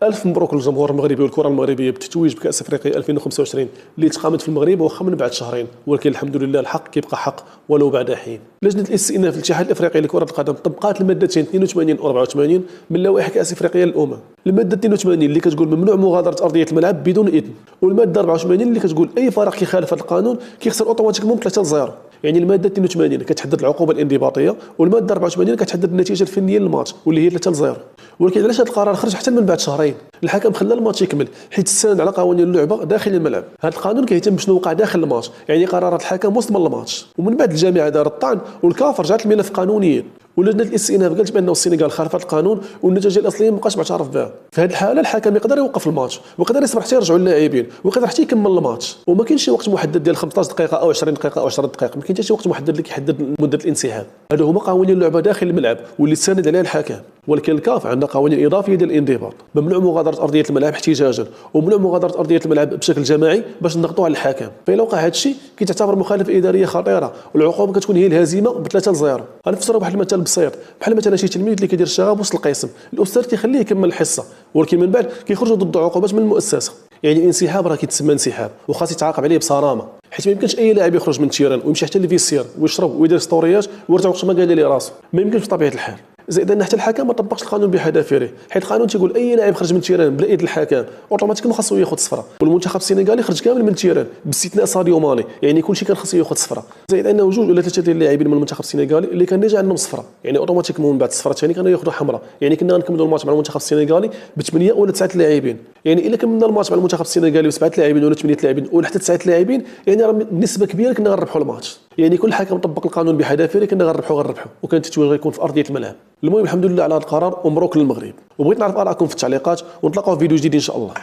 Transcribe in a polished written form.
الف مبروك للجمهور المغربي والكره المغربيه بالتتويج بكاس افريقيا 2025 اللي تقامت في المغرب واخا من بعد شهرين، ولكن الحمد لله الحق كيبقى حق ولو بعد حين. لجنه الاستئناف الاتحاد الافريقي لكره القدم طبقات المادتين 82 و 84 من لوائح كاس افريقيا للامم. الماده 82 اللي كتقول ممنوع مغادره ارضيه الملعب بدون اذن، والماده 84 اللي كتقول اي فريق كيخالف هذا القانون كيخسر اوتوماتيكمون 3-0. يعني الماده 82 كتحدد العقوبه الانضباطيه، والماده 84 كتحدد النتيجه الفنيه للماتش واللي هي 3-0. ولكن علاش هذا القرار خرج حتى من بعد شهرين؟ الحكم خلى الماتش يكمل حيت استند على قوانين اللعبه داخل الملعب. هذا القانون كيهتم بشنو وقع داخل الماتش، يعني قرارات الحكم وسط من الماتش. ومن بعد الجامعه دار الطعن والكاف رجعت الملف قانونيا، ولجنه الاستئناف قالت بانه السنغال خالفت القانون والنتيجه الاصليه ما بقاش معترف بها. في هذه الحاله الحكم يقدر يوقف الماتش ويقدر يسمح حتى يرجعوا اللاعبين ويقدر حتى يكمل الماتش، وما كاينش شي وقت محدد ديال 15 دقيقه او 20 دقيقه او 10 دقائق، ما كاين حتى شي وقت محدد اللي كيحدد مده الانسحاب. هادو هما قوانين اللعبه داخل الملعب واللي استند عليها الحكم. ولكن الكاف عندها قوانين اضافيه ديال الانضباط، ممنوع مغادره ارضيه الملعب احتجاجا، وممنوع مغادره ارضيه الملعب بشكل جماعي باش نضغطوا على الحكم. فإلا وقع هذا الشيء كتعتبر مخالفه اداريه خطيره، والعقوبه كتكون هي الهزيمه ب3-0. غنفسرها بواحد المثال بسيط، بحال مثلا شي تلميذ اللي كيدير الشغب وسط القسم، الاستاذ كيخليه يكمل الحصه، ولكن من بعد كيخرجوا ضد عقوبات من المؤسسه. يعني الانسحاب راه كيتسمى انسحاب وخاص يتعاقب عليه بصرامه، حيت ما يمكنش اي لاعب يخرج من التيران ويمشي حتى للفيسير ويشرب ويدير ستوريات ويرجع وقت ما قال لي راسه، ما يمكنش بطبيعه الحال. زائد ان حتى الحكم ما طبقش القانون بحذافيره، حيت القانون تيقول اي لاعب خرج من التيران بلا اذن الحكم اوتوماتيكمون خاصو ياخذ صفره، والمنتخب السنغالي خرج كامل من التيران باستثناء ساديو ماني، يعني كلشي كان خاصو ياخذ صفره. زائد انه جوج ولا ثلاثه ديال اللاعبين من المنتخب السنغالي اللي كان ديجا عندهم صفره، يعني اوتوماتيكمون من بعد الصفره الثاني كانوا ياخذوا حمراء، يعني كنا غنكملوا الماتش مع المنتخب السنغالي ب8 ولا 9 لاعبين. يعني الا كملنا الماتش مع المنتخب السنغالي ب7 لاعبين ولا 8 لاعبين ولا حتى 9 لاعبين، يعني راه بنسبه كبيره كنا غنربحوا الماتش. يعني كل حكم طبق القانون بحذافيره كنا غنربحوا وكان التتويج غيكون في ارضيه الملعب. المهم الحمد لله على هذا القرار ومبروك للمغرب، وبغيت نعرف ارائكم في التعليقات، ونتلاقاو في فيديو جديد ان شاء الله.